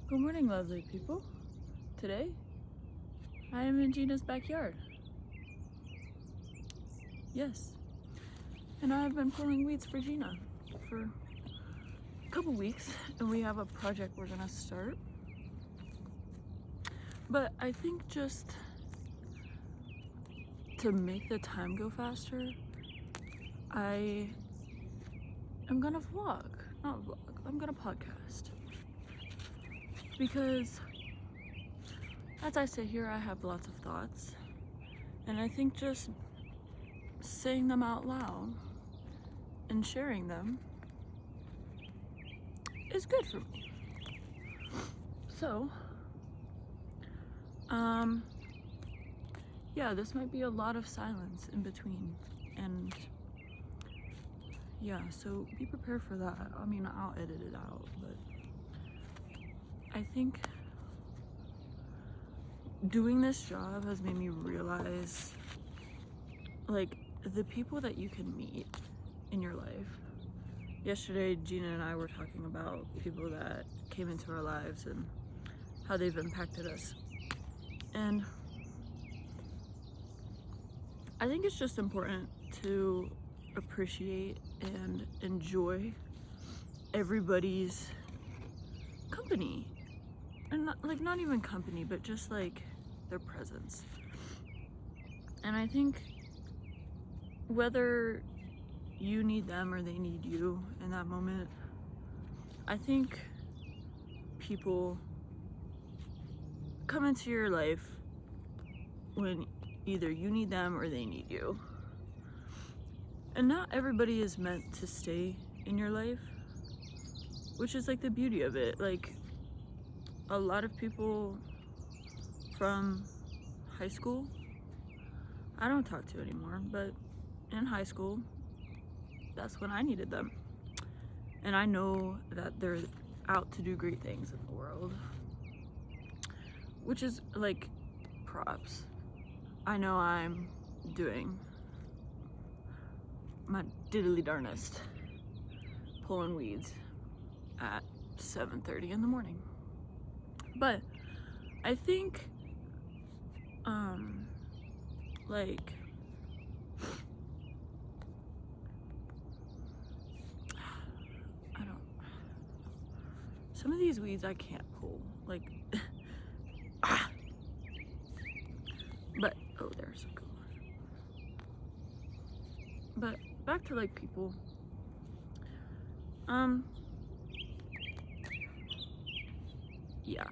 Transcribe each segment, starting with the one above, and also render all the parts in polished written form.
Good morning, lovely people. Today, I am in Gina's backyard. Yes, and I've been pulling weeds for Gina for a couple weeks, and we have a project we're gonna start. But I think just to make the time go faster, I am gonna I'm gonna podcast. Because as I sit here, I have lots of thoughts, and I think just saying them out loud and sharing them is good for me. So, yeah, this might be a lot of silence in between, and yeah, so be prepared for that. I mean, I'll edit it out, but I think doing this job has made me realize, like, the people that you can meet in your life. Yesterday, Gina and I were talking about people that came into our lives and how they've impacted us. And I think it's just important to appreciate and enjoy everybody's company. And not even company, but just like their presence. And I think whether you need them or they need you in that moment, I think people come into your life when either you need them or they need you. And not everybody is meant to stay in your life, which is like the beauty of it. Like, a lot of people from high school, I don't talk to anymore, but in high school, that's when I needed them. And I know that they're out to do great things in the world, which is like props. I know I'm doing my diddly darnest pulling weeds at 7:30 in the morning. But I think like some of these weeds I can't pull, like but oh, there's a good one. But back to like people, yeah,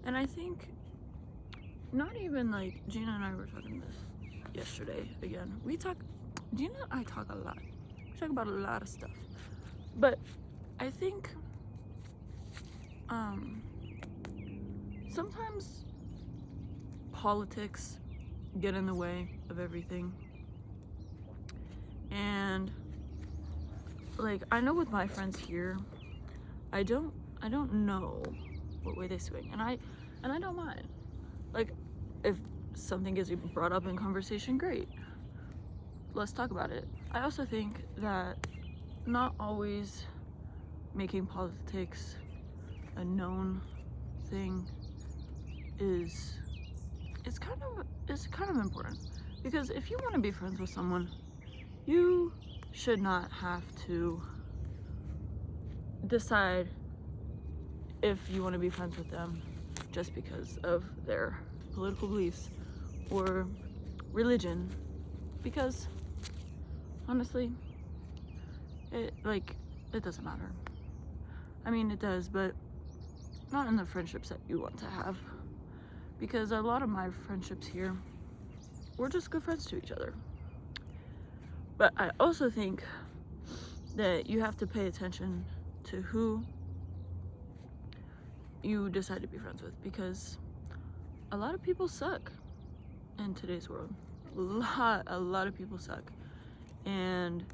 and I think not even like Gina and I were talking this yesterday again. Gina and I talk a lot. We talk about a lot of stuff, but I think sometimes politics get in the way of everything. And like, I know with my friends here, I don't know what way they swing, and I don't mind. Like, if something gets brought up in conversation, great, let's talk about it. I also think that not always making politics a known thing is kind of important, because if you want to be friends with someone, you should not have to decide if you want to be friends with them just because of their political beliefs or religion, because honestly, it doesn't matter. I mean, it does, but not in the friendships that you want to have, because a lot of my friendships here, we're just good friends to each other. But I also think that you have to pay attention to who you decide to be friends with, because a lot of people suck in today's world. A lot of people suck. And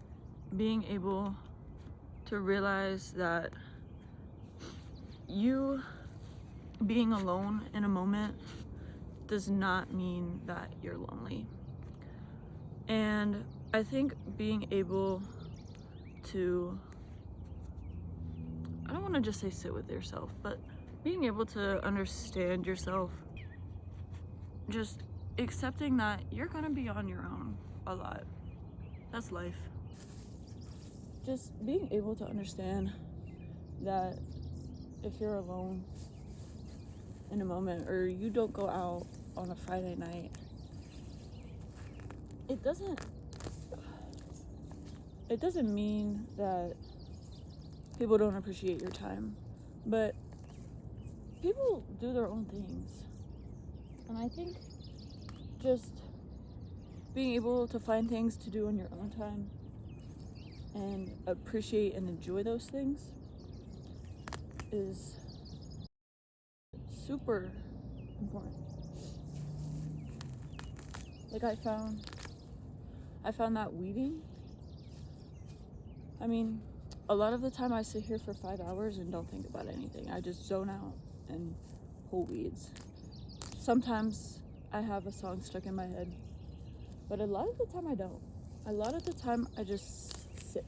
being able to realize that you being alone in a moment does not mean that you're lonely. And I think being able to I don't want to just say sit with yourself, but being able to understand yourself, just accepting that you're gonna be on your own a lot. That's life. Just being able to understand that if you're alone in a moment, or you don't go out on a Friday night, it doesn't mean that people don't appreciate your time, but people do their own things. And I think just being able to find things to do on your own time and appreciate and enjoy those things is super important. Like I found that weeding, I mean, a lot of the time I sit here for 5 hours and don't think about anything. I just zone out and pull weeds. Sometimes I have a song stuck in my head, but a lot of the time I don't. A lot of the time I just sit.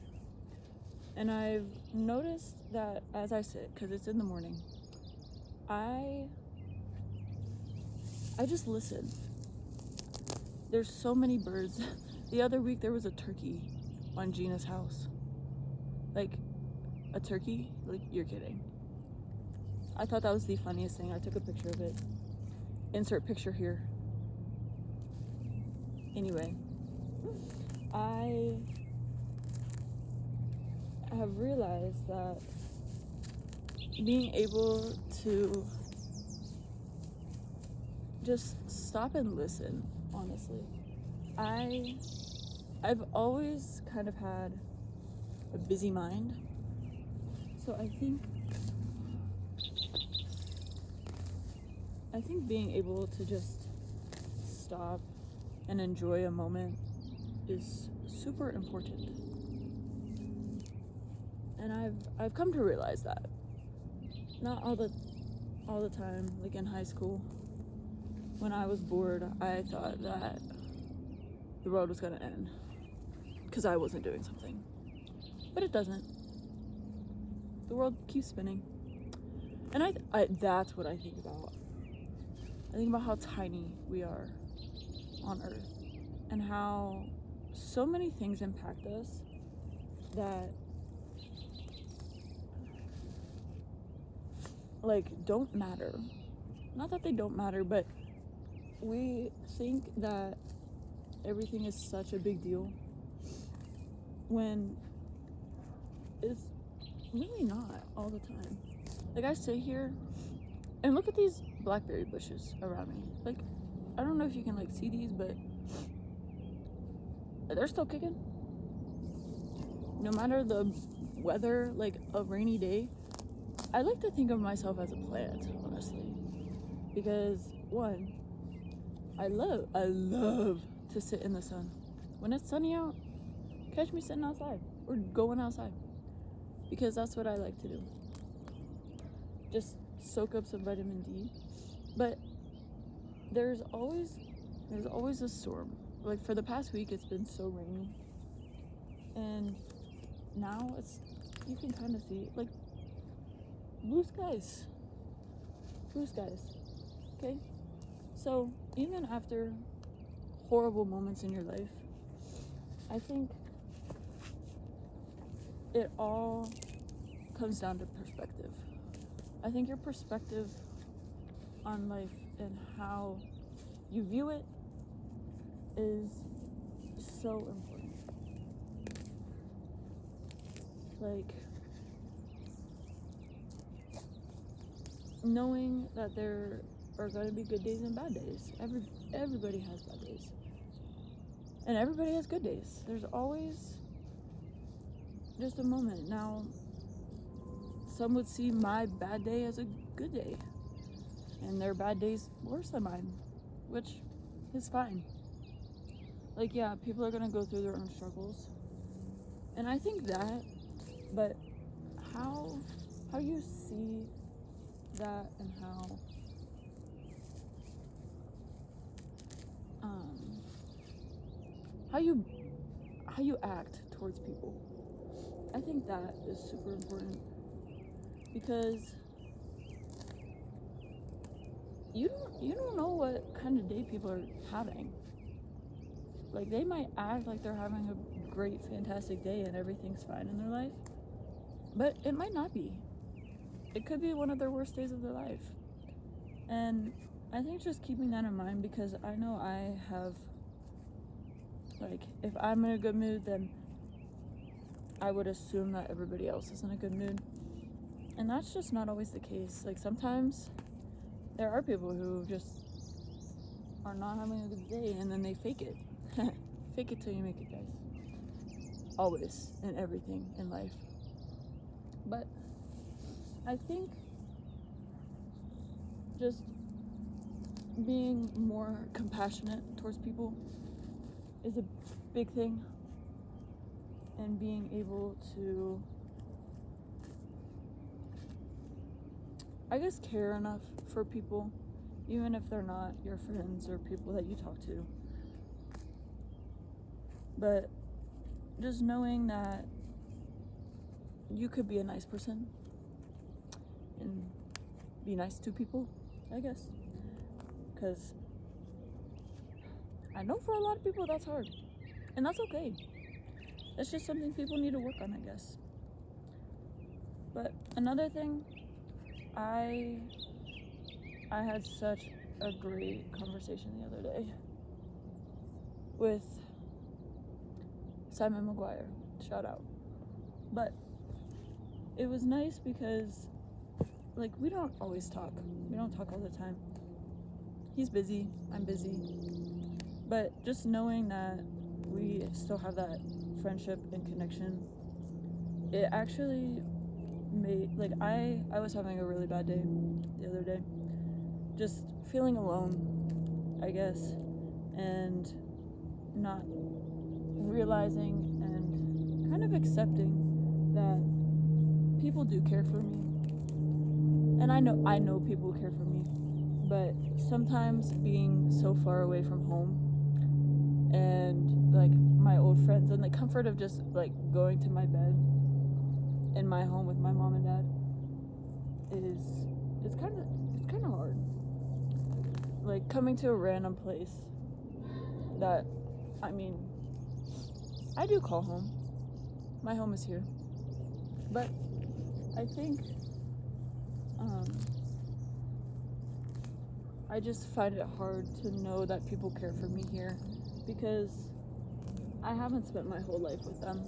And I've noticed that as I sit, because it's in the morning, I just listen. There's so many birds. The other week there was a turkey on Gina's house. Like, a turkey? Like, you're kidding. I thought that was the funniest thing. I took a picture of it. Insert picture here. Anyway, I have realized that being able to just stop and listen, honestly. I've always kind of had a busy mind. So I think being able to just stop and enjoy a moment is super important. And I've come to realize that. Not all the time, like in high school. When I was bored, I thought that the world was gonna end because I wasn't doing something. But it doesn't. The world keeps spinning. And I that's what I think about. I think about how tiny we are on Earth and how so many things impact us that like don't matter. Not that they don't matter, but we think that everything is such a big deal when it's really not all the time. Like I sit here and look at these blackberry bushes around me. Like, I don't know if you can like see these, but they're still kicking. No matter the weather, like a rainy day, I like to think of myself as a plant, honestly. Because one, I love to sit in the sun. When it's sunny out, catch me sitting outside or going outside. Because that's what I like to do. Just soak up some vitamin D. But there's always a storm. Like for the past week it's been so rainy. And now you can kind of see like blue skies. Okay? So even after horrible moments in your life, I think it all comes down to perspective. I think your perspective on life and how you view it is so important. Like, knowing that there are going to be good days and bad days. Everybody has bad days. And everybody has good days. There's always just a moment. Now, some would see my bad day as a good day. And their bad days worse than mine, which is fine. Like, yeah, people are going to go through their own struggles. And I think that, but how you see that and how you act towards people, I think that is super important. because you don't know what kind of day people are having. Like, they might act like they're having a great, fantastic day and everything's fine in their life, but it might not be. It could be one of their worst days of their life. And I think just keeping that in mind, because I know I have, like, if I'm in a good mood, then I would assume that everybody else is in a good mood. And that's just not always the case. Like, sometimes there are people who just are not having a good day and then they fake it. Fake it till you make it, guys. Always, in everything in life. But I think just being more compassionate towards people is a big thing. And being able to, I guess, care enough for people, even if they're not your friends or people that you talk to. But just knowing that you could be a nice person and be nice to people, I guess. Because I know for a lot of people that's hard. And that's okay. It's just something people need to work on, I guess. But another thing, I had such a great conversation the other day with Simon McGuire. Shout out. But it was nice because, like, we don't always talk. We don't talk all the time. He's busy. I'm busy. But just knowing that we still have that friendship and connection, it actually made, like, I was having a really bad day the other day. Just feeling alone, I guess, and not realizing and kind of accepting that people do care for me. And I know people care for me, but sometimes being so far away from home and, like, my old friends and the comfort of just, like, going to my bed in my home with my mom and dad it's kind of hard. Like, coming to a random place that, I mean, I do call home. My home is here. But I think I just find it hard to know that people care for me here, because I haven't spent my whole life with them,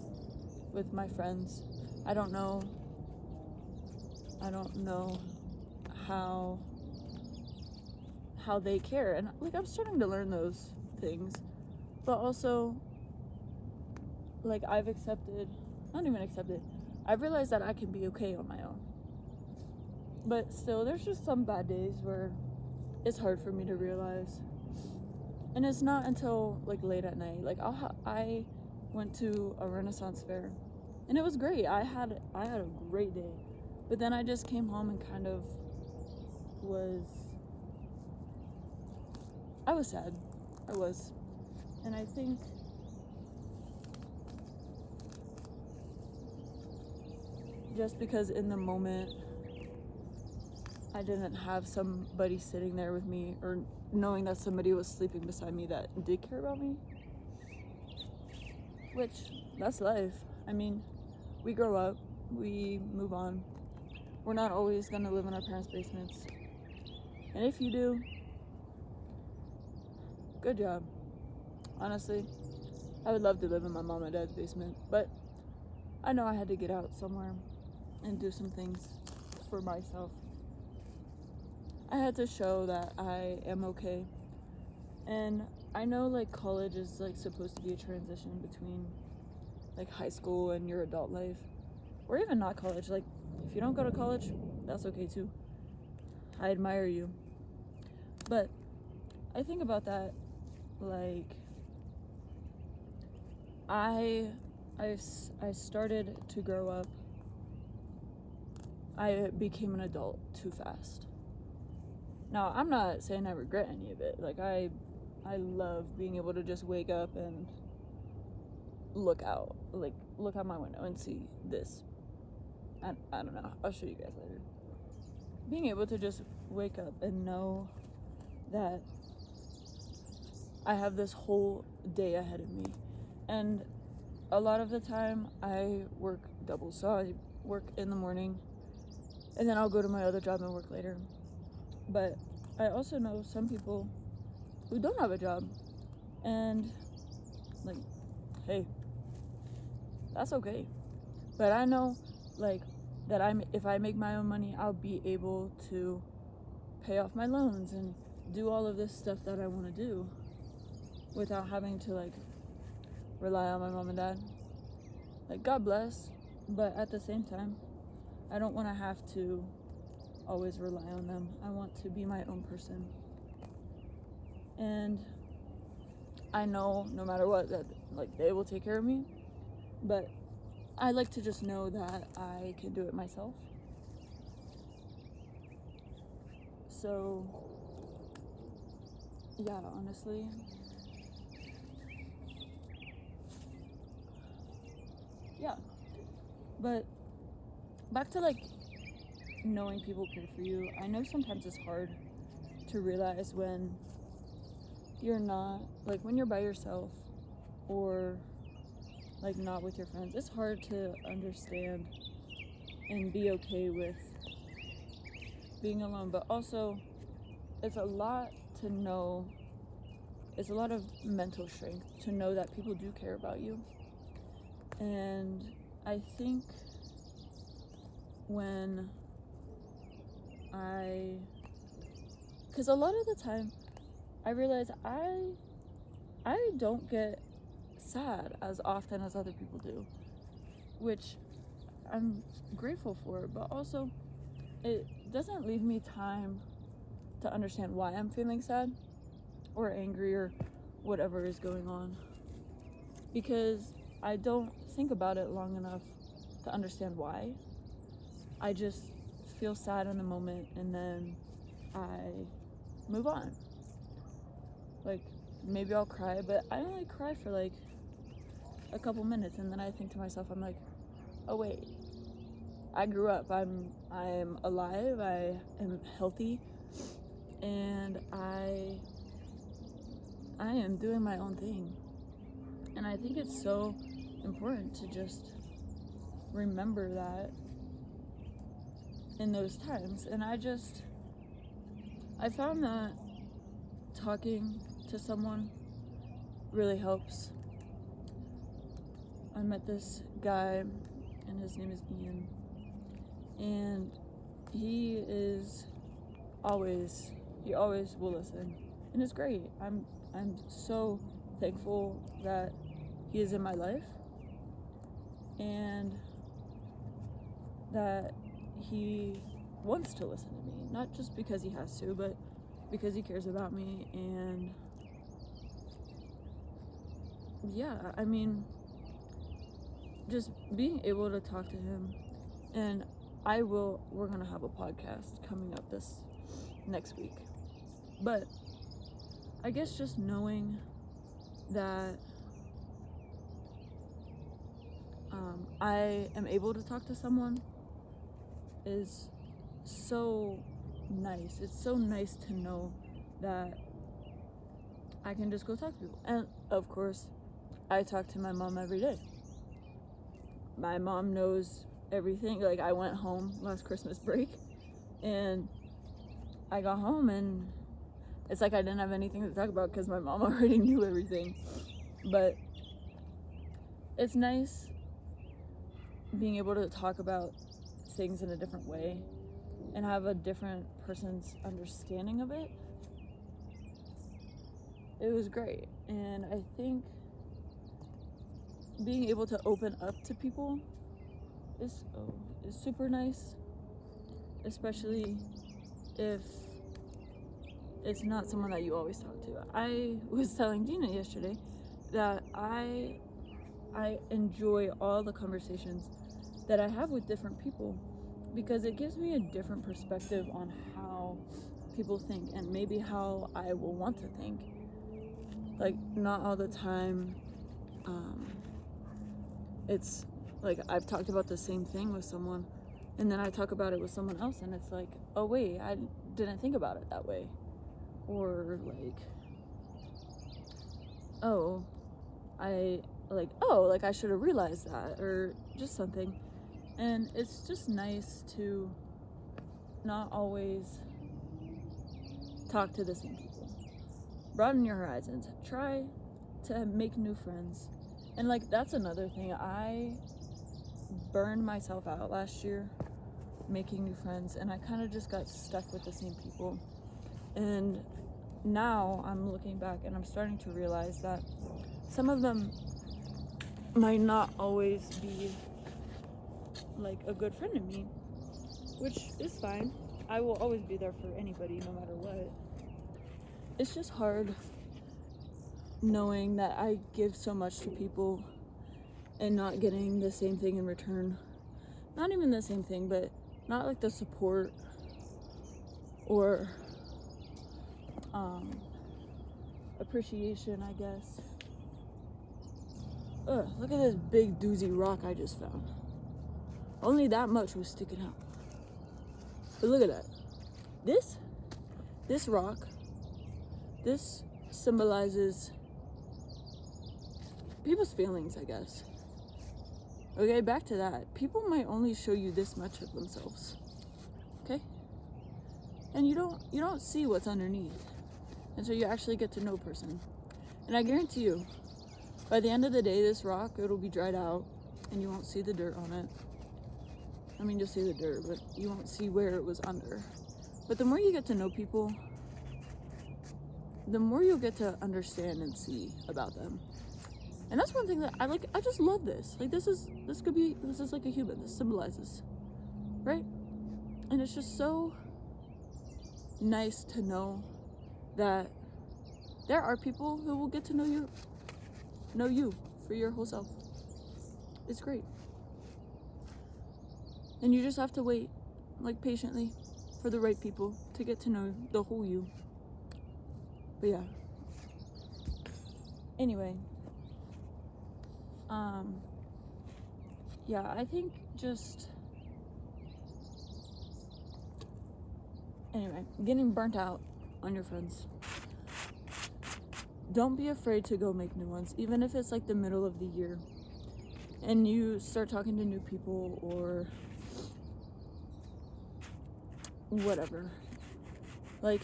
with my friends. I don't know how they care, and, like, I'm starting to learn those things. But also, like, I've realized that I can be okay on my own. But still, there's just some bad days where it's hard for me to realize. And it's not until, like, late at night. Like, I went to a Renaissance fair, and it was great. I had a great day. But then I just came home and kind of I was sad. I was. And I think just because in the moment I didn't have somebody sitting there with me, or knowing that somebody was sleeping beside me that did care about me, which, that's life. I mean, we grow up, we move on. We're not always gonna live in our parents' basements. And if you do, good job. Honestly, I would love to live in my mom and dad's basement, but I know I had to get out somewhere and do some things for myself. I had to show that I am okay. And I know, like, college is, like, supposed to be a transition between, like, high school and your adult life, or even not college. Like, if you don't go to college, that's okay too. I admire you. But I think about that, like, I started to grow up. I became an adult too fast. Now, I'm not saying I regret any of it. Like, I love being able to just wake up and look out my window and see this. I don't know, I'll show you guys later. Being able to just wake up and know that I have this whole day ahead of me. And a lot of the time I work double, so I work in the morning and then I'll go to my other job and work later. But I also know some people who don't have a job, and like, hey, that's okay. But I know like that if I make my own money, I'll be able to pay off my loans and do all of this stuff that I want to do without having to like rely on my mom and dad. Like, God bless, but at the same time, I don't want to have to always rely on them. I want to be my own person. And I know no matter what that like they will take care of me, but I like to just know that I can do it myself. So yeah, honestly, yeah. But back to like knowing people care for you. I know sometimes it's hard to realize when you're not, like when you're by yourself or like not with your friends. It's hard to understand and be okay with being alone, but also it's a lot to know. It's a lot of mental strength to know that people do care about you. And I think when because a lot of the time I realize I don't get sad as often as other people do, which I'm grateful for, but also it doesn't leave me time to understand why I'm feeling sad or angry or whatever is going on, because I don't think about it long enough to understand why. I just feel sad in the moment and then I move on. Like, maybe I'll cry, but I only cry for like a couple minutes, and then I think to myself, I'm like, oh wait, I grew up, I'm alive, I am healthy, and I am doing my own thing. And I think it's so important to just remember that in those times. And I found that talking to someone really helps. I met this guy and his name is Ian, and he always will listen, and it's great. I'm so thankful that he is in my life and that he wants to listen to me, not just because he has to, but because he cares about me. And yeah, I mean, just being able to talk to him, and we're gonna have a podcast coming up this next week, but I guess just knowing that I am able to talk to someone is so nice. It's so nice to know that I can just go talk to people. And of course, I talk to my mom every day. My mom knows everything. Like, I went home last Christmas break and I got home and it's like I didn't have anything to talk about because my mom already knew everything. But it's nice being able to talk about things in a different way and have a different person's understanding of it. It was great. And I think being able to open up to people is super nice, especially if it's not someone that you always talk to. I was telling Gina yesterday that I enjoy all the conversations that I have with different people because it gives me a different perspective on how people think and maybe how I will want to think. Like, not all the time it's like I've talked about the same thing with someone, And then I talk about it with someone else and it's like, oh wait, I didn't think about it that way. Or like, oh, I should have realized that, or just something. And it's just nice to not always talk to the same people. Broaden your horizons. Try to make new friends. And like, that's another thing. I burned myself out last year making new friends, and I kind of just got stuck with the same people. And now I'm looking back and I'm starting to realize that some of them might not always be like a good friend to me, which is fine. I will always be there for anybody no matter what. It's just hard knowing that I give so much to people and not getting the same thing in return. Not even the same thing, but not like the support or appreciation, I guess. Ugh, look at this big doozy rock I just found. Only that much was sticking out. But look at that. This rock, this symbolizes people's feelings, I guess. Okay, back to that. People might only show you this much of themselves. Okay? And you don't see what's underneath until you actually get to know a person. And I guarantee you, by the end of the day, this rock, it'll be dried out and you won't see the dirt on it. I mean, you'll see the dirt, but you won't see where it was under. But the more you get to know people, the more you'll get to understand and see about them. And that's one thing that I like. I just love this. Like, this is like a human. This symbolizes, right? And it's just so nice to know that there are people who will get to know you for your whole self. It's great. And you just have to wait, like, patiently for the right people to get to know the whole you. But yeah. Anyway. Yeah, I think just... Anyway, getting burnt out on your friends. Don't be afraid to go make new ones, even if it's like the middle of the year and you start talking to new people or whatever. Like,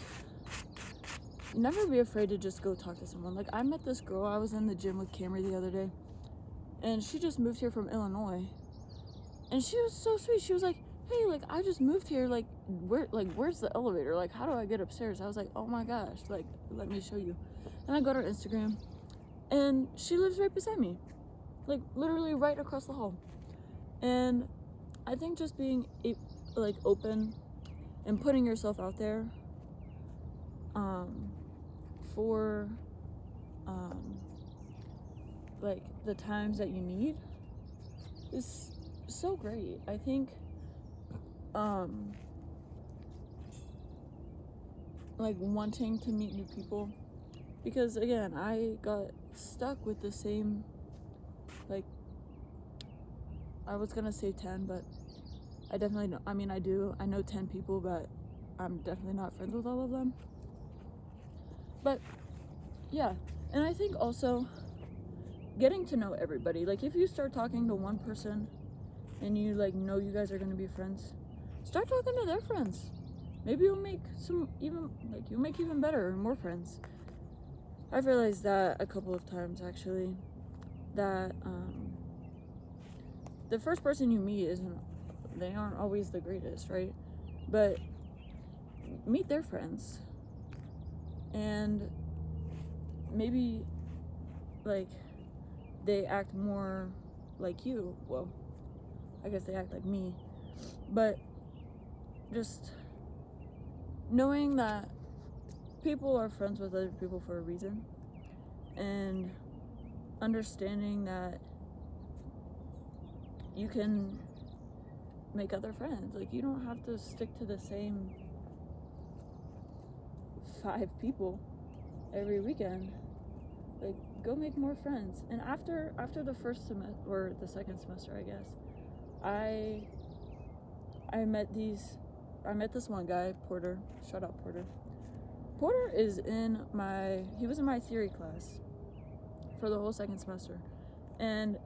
never be afraid to just go talk to someone. Like, I met this girl, I was in the gym with Camry the other day, and she just moved here from Illinois, and she was so sweet. She was like, hey, like, I just moved here, like, where's the elevator? Like, how do I get upstairs? I was like, oh my gosh, like, let me show you. And I got her Instagram, and she lives right beside me, like, literally right across the hall. And I think just being like open and putting yourself out there for like the times that you need is so great. I think like wanting to meet new people, because again, I got stuck with the same, like, I was gonna say 10, but I definitely know, I mean, I know 10 people, but I'm definitely not friends with all of them. But yeah, and I think also getting to know everybody. Like, if you start talking to one person and you like know you guys are gonna be friends, start talking to their friends. Maybe you'll make you'll make even better or more friends. I've realized that a couple of times, actually, that the first person you meet they aren't always the greatest, right? But meet their friends, and maybe like they act more like you. Well, I guess they act like me, but just knowing that people are friends with other people for a reason, and understanding that you can make other friends. Like, you don't have to stick to the same 5 people every weekend. Like, go make more friends. And after the first semester, or the second semester, I guess, I I met this one guy, Porter. Shout out Porter. Porter he was in my theory class for the whole second semester. And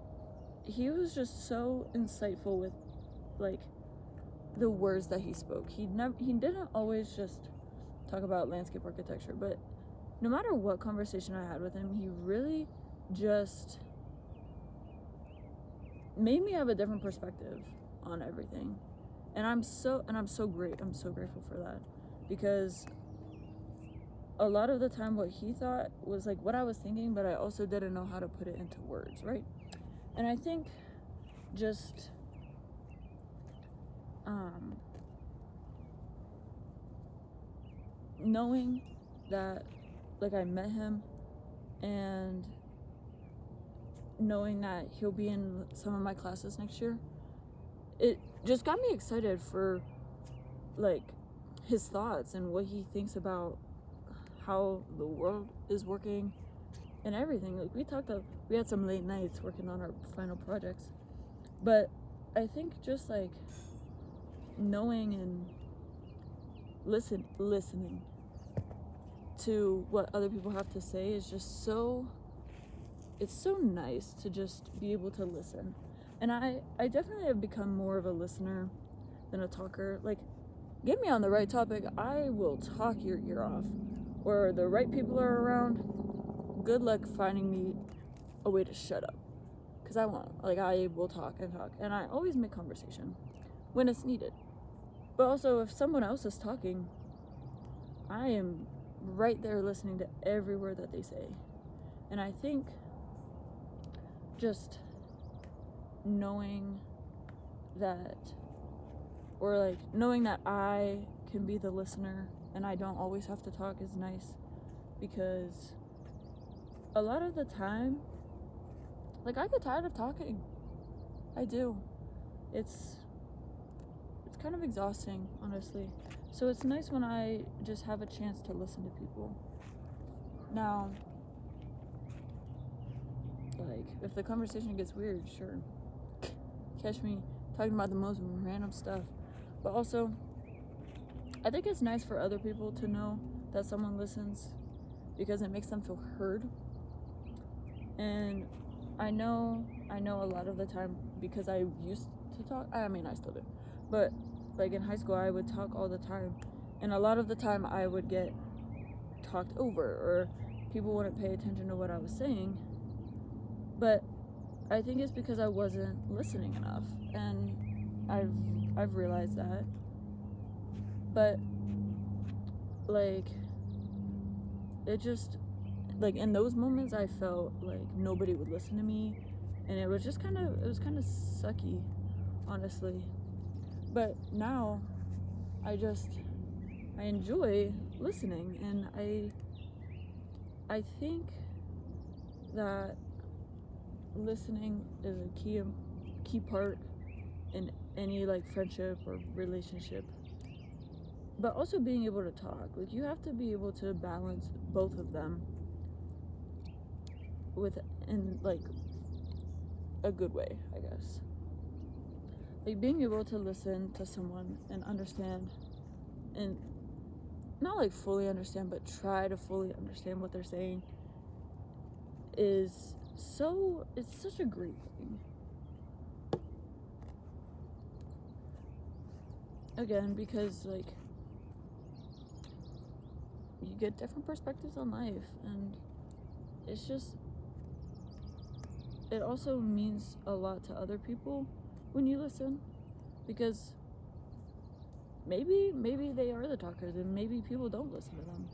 he was just so insightful with like the words that he spoke. He didn't always just talk about landscape architecture, but no matter what conversation I had with him, he really just made me have a different perspective on everything. And I'm so grateful for that, because a lot of the time what he thought was like what I was thinking, but I also didn't know how to put it into words, right? And I think just knowing that like I met him, and knowing that he'll be in some of my classes next year, it just got me excited for like his thoughts and what he thinks about how the world is working and everything. Like we had some late nights working on our final projects, but I think just like knowing and listening to what other people have to say is just it's so nice to just be able to listen. And I definitely have become more of a listener than a talker. Like, get me on the right topic, I will talk your ear off. Where the right people are around, good luck finding me a way to shut up. Because I will talk, and I always make conversation when it's needed. But also, if someone else is talking, I am right there listening to every word that they say. And I think just knowing that I can be the listener and I don't always have to talk is nice, because a lot of the time, like, I get tired of talking. I do. It's kind of exhausting, honestly. So it's nice when I just have a chance to listen to people. Now, like, if the conversation gets weird, sure. Catch me talking about the most random stuff. But also, I think it's nice for other people to know that someone listens, because it makes them feel heard. And I know a lot of the time, because I used to talk, I mean, I still do, but like in high school, I would talk all the time, and a lot of the time I would get talked over, or people wouldn't pay attention to what I was saying. But I think it's because I wasn't listening enough, and I've realized that. But like, it just, like, in those moments I felt like nobody would listen to me, and it was kind of sucky, honestly. But now I enjoy listening, and I think that listening is a key part in any like friendship or relationship. But also being able to talk, like, you have to be able to balance both of them in like a good way, I guess. Like, being able to listen to someone and understand, and not like fully understand, but try to fully understand what they're saying, it's such a great thing. Again, because like, you get different perspectives on life, and it also means a lot to other people when you listen, because maybe they are the talkers, and maybe people don't listen to them.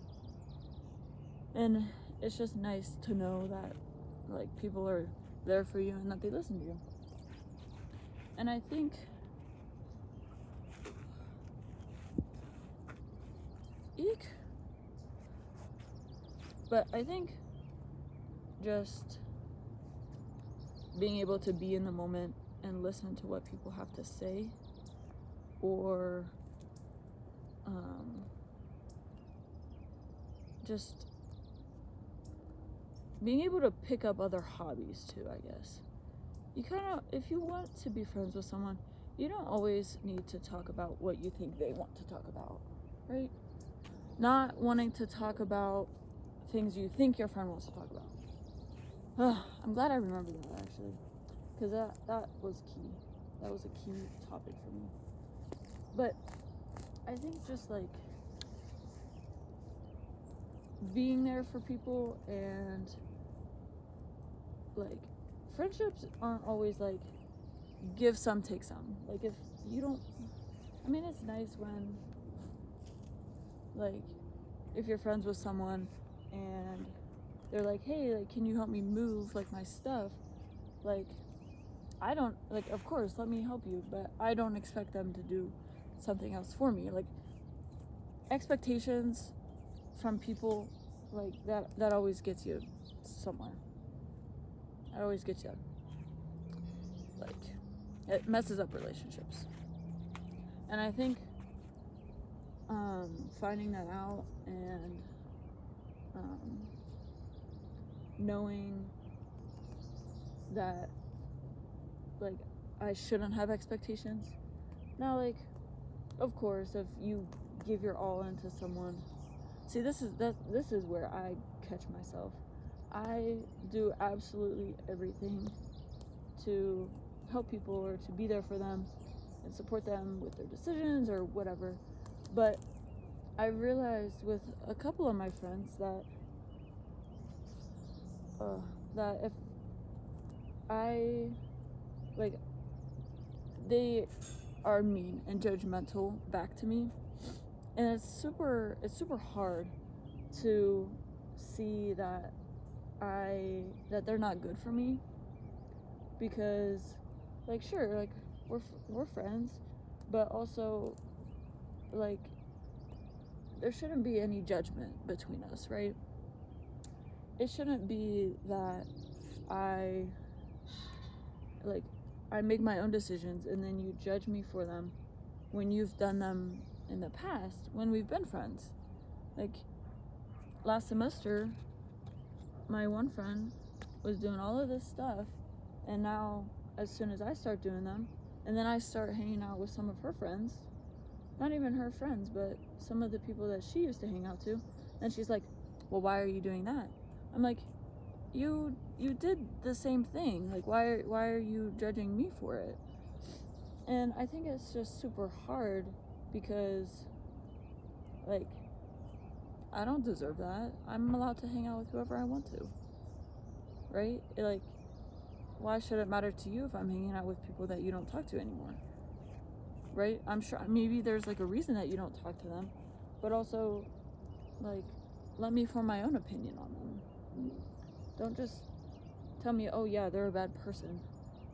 And it's just nice to know that like people are there for you and that they listen to you. And I think just being able to be in the moment and listen to what people have to say, or just being able to pick up other hobbies too, I guess. You kind of, if you want to be friends with someone, you don't always need to talk about what you think they want to talk about, right? Not wanting to talk about things you think your friend wants to talk about. I'm glad I remembered that, actually, because that was key. That was a key topic for me. But I think just like being there for people, and like friendships aren't always like give some, take some. Like if you don't, I mean, it's nice when like if you're friends with someone and they're like, hey, like, can you help me move like my stuff? Like, I don't, like, of course, let me help you, but I don't expect them to do something else for me. Like, expectations from people like that always gets you somewhere. That always gets you, like, it messes up relationships. And I think finding that out and knowing that like I shouldn't have expectations. Now, like, of course, if you give your all into someone, see, this is where I catch myself. I do absolutely everything to help people or to be there for them and support them with their decisions or whatever. But I realized with a couple of my friends that if I like, they are mean and judgmental back to me, and it's super hard to see that they're not good for me, because like, sure, like we're friends, but also like there shouldn't be any judgment between us, right? It shouldn't be that I make my own decisions and then you judge me for them when you've done them in the past when we've been friends. Like last semester, my one friend was doing all of this stuff, and now as soon as I start doing them, and then I start hanging out with some of her friends, not even her friends, but some of the people that she used to hang out to, and she's like, well, why are you doing that? I'm like, you did the same thing. Like, why are you judging me for it? And I think it's just super hard because, like, I don't deserve that. I'm allowed to hang out with whoever I want to, right? Like, why should it matter to you if I'm hanging out with people that you don't talk to anymore, right? I'm sure maybe there's like a reason that you don't talk to them, but also, like, let me form my own opinion on them. Don't just tell me, oh yeah, they're a bad person,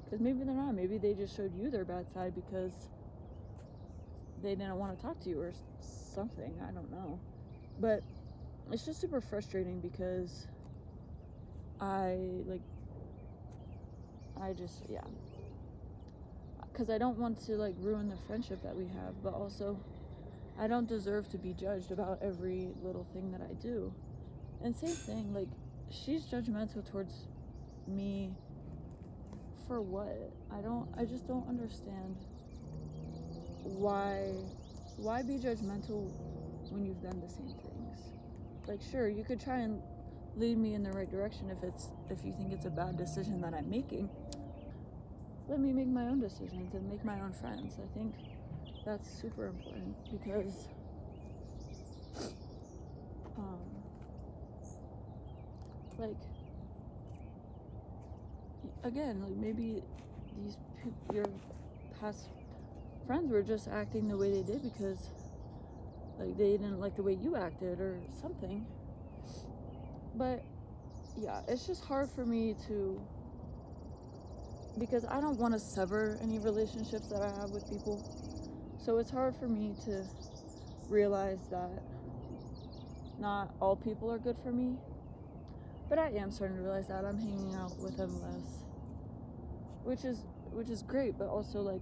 because maybe they're not. Maybe they just showed you their bad side because they didn't want to talk to you or something. I don't know. But it's just super frustrating because because I don't want to like ruin the friendship that we have, but also I don't deserve to be judged about every little thing that I do. And same thing, like, she's judgmental towards me for what? I just don't understand why be judgmental when you've done the same things. Like, sure, you could try and lead me in the right direction if you think it's a bad decision that I'm making. Let me make my own decisions and make my own friends. I think that's super important because like, again, like, maybe your past friends were just acting the way they did because like they didn't like the way you acted or something. But yeah, it's just hard for me to, because I don't want to sever any relationships that I have with people. So it's hard for me to realize that not all people are good for me. But I am starting to realize that I'm hanging out with them less, which is great. But also, like,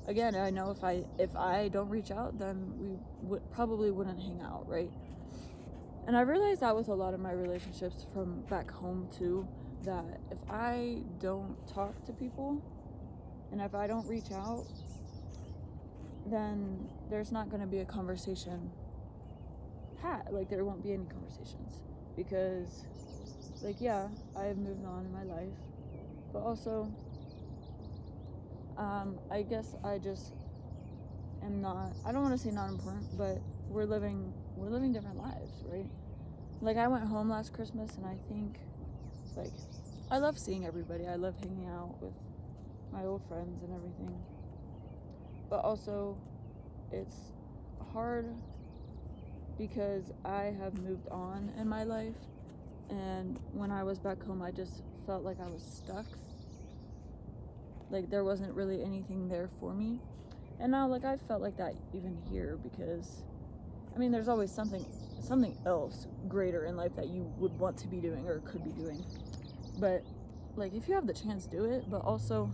again, I know if I don't reach out, then we probably wouldn't hang out, right? And I realized that with a lot of my relationships from back home too, that if I don't talk to people and if I don't reach out, then there's not going to be a conversation had. Like, there won't be any conversations because, like, yeah, I've moved on in my life, but also, I guess I just am not, I don't want to say not important, but we're living different lives, right? Like, I went home last Christmas, and I think, like, I love seeing everybody. I love hanging out with my old friends and everything. But also, it's hard because I have moved on in my life, and when I was back home, I just felt like I was stuck. Like, there wasn't really anything there for me. And now, like, I felt like that even here because, I mean, there's always something else greater in life that you would want to be doing or could be doing. But, like, if you have the chance, do it. But also,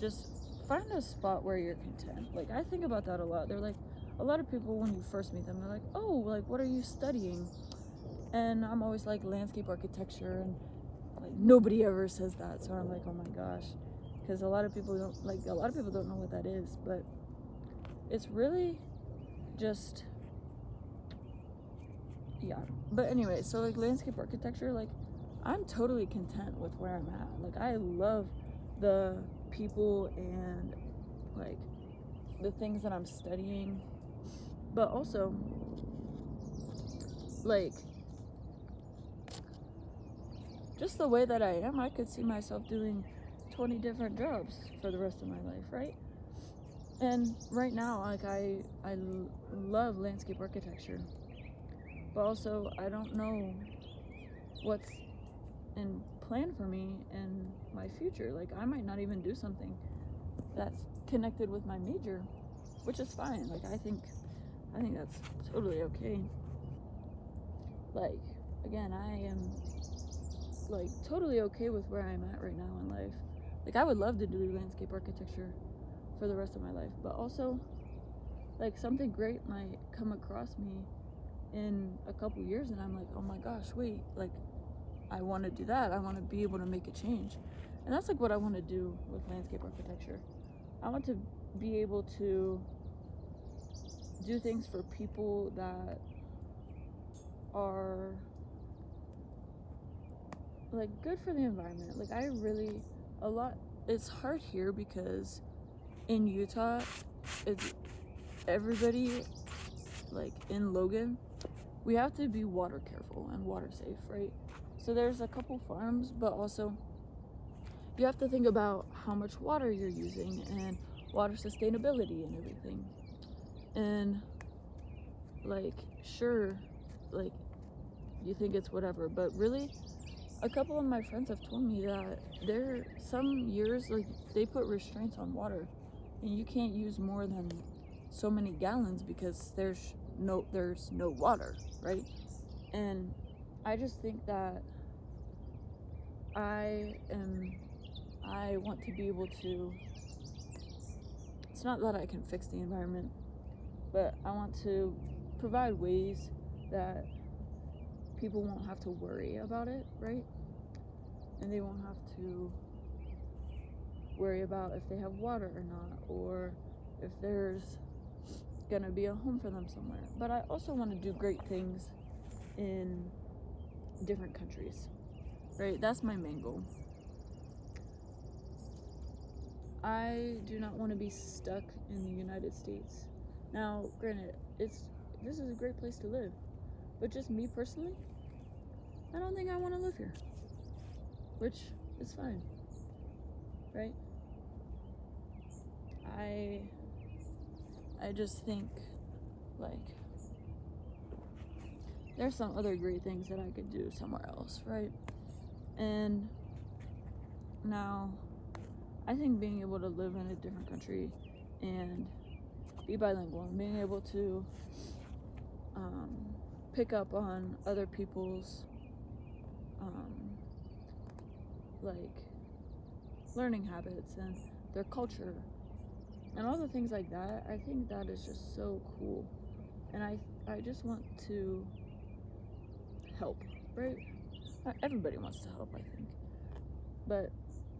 just find a spot where you're content. Like, I think about that a lot. They're like, a lot of people, when you first meet them, they're like, oh, like, what are you studying? And I'm always like, landscape architecture. And, like, nobody ever says that. So I'm like, oh my gosh. Because a lot of people don't know what that is. But it's really just, yeah. But anyway, so, like, landscape architecture, like, I'm totally content with where I'm at. Like, I love the people and, like, the things that I'm studying. But also, like, just the way that I am, I could see myself doing 20 different jobs for the rest of my life, right? And right now, like, I love landscape architecture. But also, I don't know what's in plan for me in my future. Like, I might not even do something that's connected with my major, which is fine. Like, I think that's totally okay. Like, again, I am, like, totally okay with where I'm at right now in life. Like, I would love to do landscape architecture for the rest of my life, but also, like, something great might come across me in a couple years, and I'm like, oh my gosh, wait, like, I want to do that. I want to be able to make a change. And that's, like, what I want to do with landscape architecture. I want to be able to do things for people that are, like, good for the environment. Like, it's hard here because in Utah, it's everybody, like, in Logan, we have to be water careful and water safe, right? So there's a couple farms, but also you have to think about how much water you're using and water sustainability and everything. And, like, sure, like, you think it's whatever, but really, a couple of my friends have told me that some years, like, they put restraints on water, and you can't use more than so many gallons because there's no water, right? And I just think that I want to be able to, it's not that I can fix the environment, but I want to provide ways that people won't have to worry about it, right? And they won't have to worry about if they have water or not, or if there's gonna be a home for them somewhere. But I also want to do great things in different countries, right? That's my main goal. I do not want to be stuck in the United States. Now, granted, this is a great place to live, but just me personally, I don't think I want to live here, which is fine, right? I just think, like, there's some other great things that I could do somewhere else, right? And now, I think being able to live in a different country and be bilingual and being able to pick up on other people's like, learning habits and their culture and all the things like that, I think that is just so cool. And I just want to help, right? Everybody wants to help, I think, but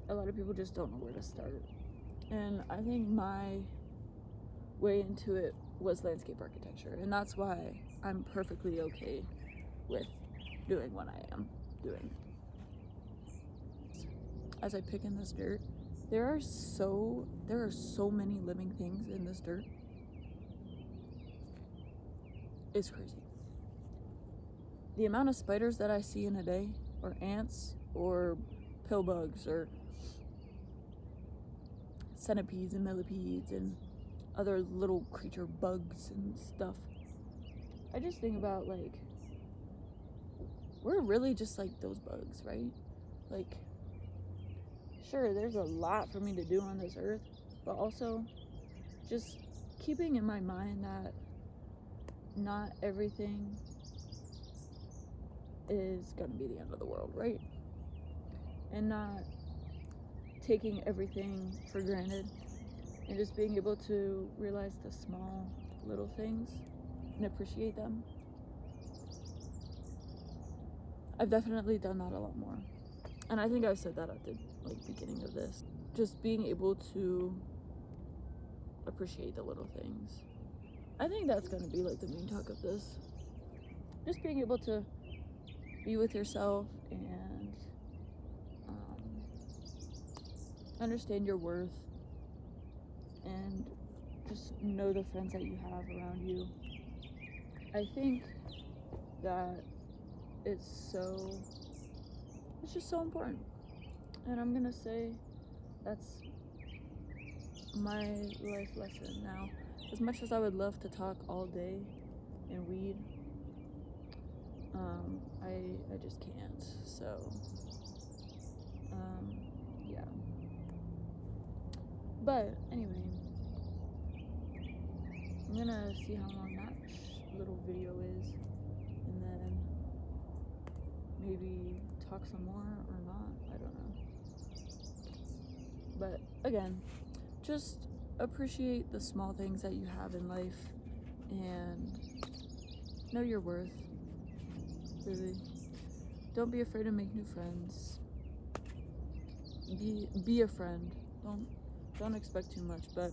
a lot of people just don't know where to start. And I think my way into it was landscape architecture, and that's why I'm perfectly okay with doing what I am doing. As I pick in this dirt, there are so many living things in this dirt. It's crazy. The amount of spiders that I see in a day, or ants, or pill bugs, or centipedes and millipedes and other little creature bugs and stuff. I just think about, like, we're really just like those bugs, right? Like, sure, there's a lot for me to do on this earth, but also just keeping in my mind that not everything is gonna be the end of the world, right? And not taking everything for granted, and just being able to realize the small little things and appreciate them. I've definitely done that a lot more, and I think I said that at the beginning of this. Just being able to appreciate the little things. I think that's gonna be like the main talk of this. Just being able to be with yourself and understand your worth, and just know the friends that you have around you. I think that it's just so important. And I'm gonna say that's my life lesson now. As much as I would love to talk all day and weed, I just can't. So yeah. But anyway, I'm gonna see how long that little video is, and then maybe talk some more or not. I don't know. But again, just appreciate the small things that you have in life and know your worth. Really, don't be afraid to make new friends. Be a friend. Don't expect too much, but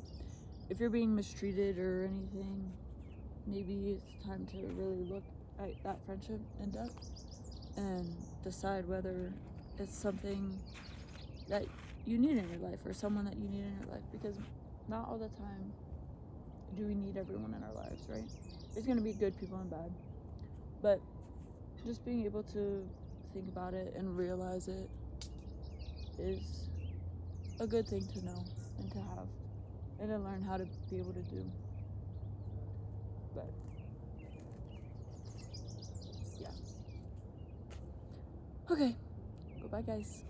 if you're being mistreated or anything, maybe it's time to really look at that friendship in depth and decide whether it's something that you need in your life or someone that you need in your life, because not all the time do we need everyone in our lives, right? There's going to be good people and bad, but just being able to think about it and realize it is a good thing to know and to have and to learn how to be able to do. But yeah. Okay. Goodbye, guys.